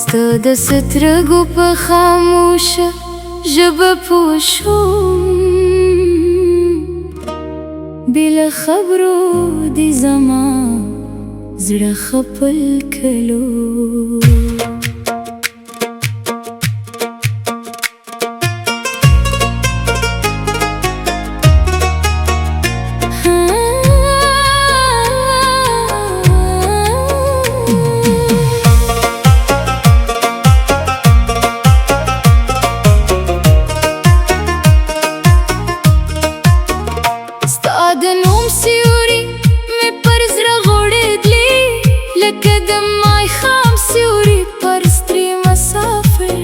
ستاد سترګو په خاموشه ژبه پوه شوم، بله خبرو دې زما زړه خپل کلو. د نوم سیوري مې پر زړه غوړېدلې، لکه د ماښام سیوري پر ستړي مسافر.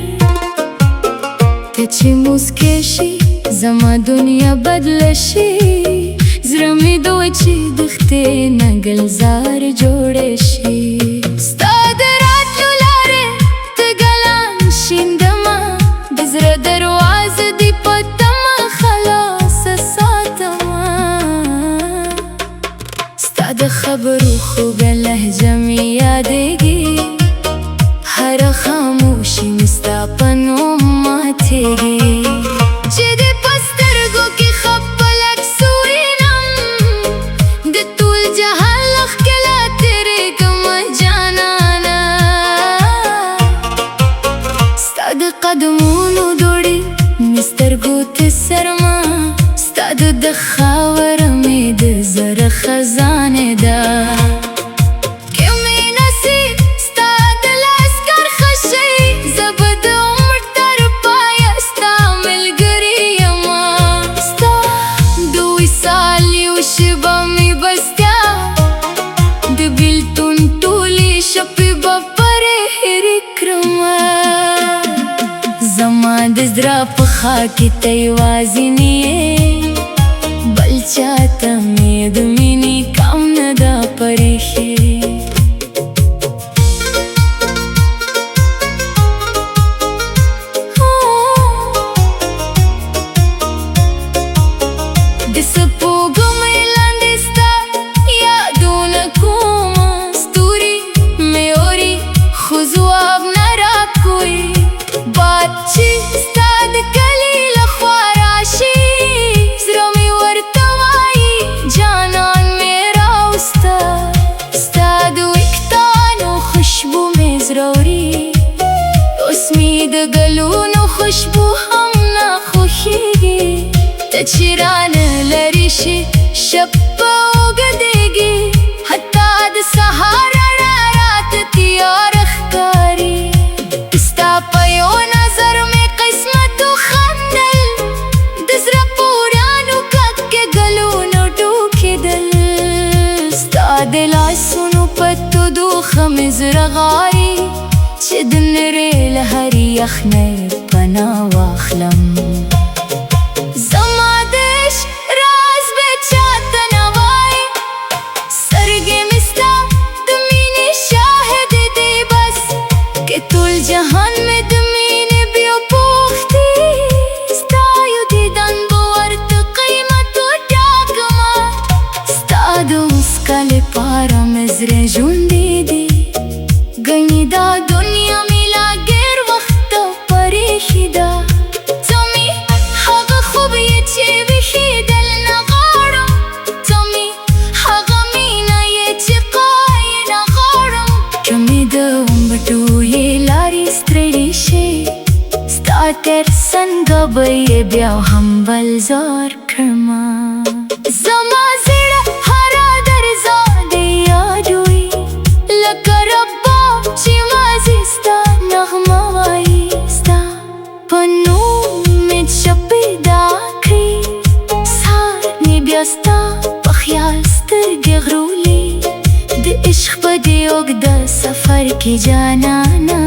ته چې موسکی شي زما دنیا بدله شي، زړه مې دوی چې دښتې نه ګلزار جوړې شي. ستا د راتلو لارې ته ګلان شیندمه، د زړه دروازه دې په تمه خلاصه ساتمه. د خبرو خوږه لهجه مې یادېږي، هره خاموشي مې ستا په نوم ماتېږي. چې دې په سترګو کې خپل عکس ووینم، د ټول جهان له ښکلا تېرېږمه جانانه. ستا د قدمونو دوړې مې سترګو ته څرمه، ستا د خاوره مې د زړه خزانه ده. که مې نصیب ستا د لاس کار ښه شي، زه به د عمر تر پایه ستا ملګرې یمه. ستا د وصال یو شېبه مې بستیا، د بېلتون ټولې شپې به پرې هېرې کړمه. زما د زړه په خوا کې ته یوازینی یې، بل چاته مې د مینې کم نه ده پرېښې. د سپوږمۍ لاندې ستا یادونه کومه، ستوري مې اوري خو ځواب نه راکوي. باد چې ستا د کلي له خوا راشي، زړه مې ورته وایي جانان مې راوسته. ستا د ویښتانو خوشبو مې زړه وړي، اوس مې د ګلونو خوشبو هم نه خوښېږي. ته چې رانه لرې شي شپه اوږدېږي، حتی د سهار رڼا راته تیاره ښکاري. ستا په یو نظر مې قسمت وخندل، د زړه په وړانو کک کې ګلونو ټوکېدل. ستا د لاسونو په تودوخه مې زړه غواړي، چې د نرۍ له هرې یخنۍ پناه واخلم. زما د عشق راز به چاته نه وایې، سترګې مې ستا د مینې شاهدې دي بس، که ټول جهان مې د مینې بیا پوښتي. ستا یو دیدن به ورته قیمت وټاکمه، ستا د مسکا لپاره مې زړه ژوندی دی. ګنې دا دنیا مې لا ډېر وخته پرېښې ده. ته مې هغه خوب یې چې ویښېدل نه غواړم، ته مې هغه مینه یې چې قایې نه غواړم. که مې د عمر ټولې لارې ستړې شي، ستا تر څنګه به یې بیا هم بل زار کړمه. زما زړه هره درزا دې یادوي، لکه رباب چې مازې ستا نغمه وایي. ستا په نوم مې شپې دا کړي، سهار مې بیا ستا په خیال سترګې غرولي. د عشق په دې اوږده سفر کې جانانه،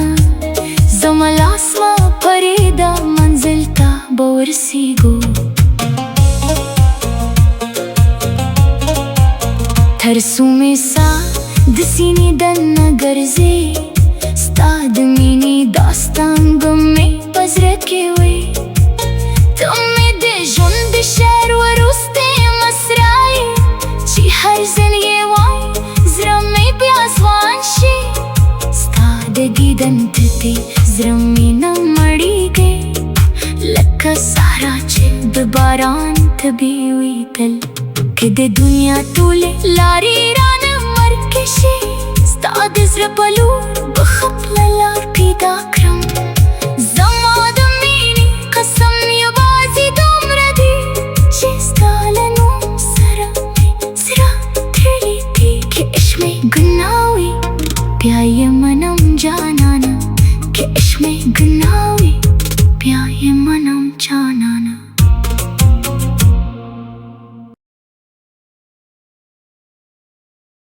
زما لاس مه پرېږده، منزل ته به ورسېږو. Harsume sa disini dan nagarze Stad mini dastan gumme pazrake we Tumme de jun de şer ve ruste masrai Chi har zin ye wai zra me pyaswan shi Stad gidan thte zra me na madi ge Lakha sara che baran thabi hui kal Kede dunya tule lari ran markeshi Stad zra palur bakhap lalar pida kram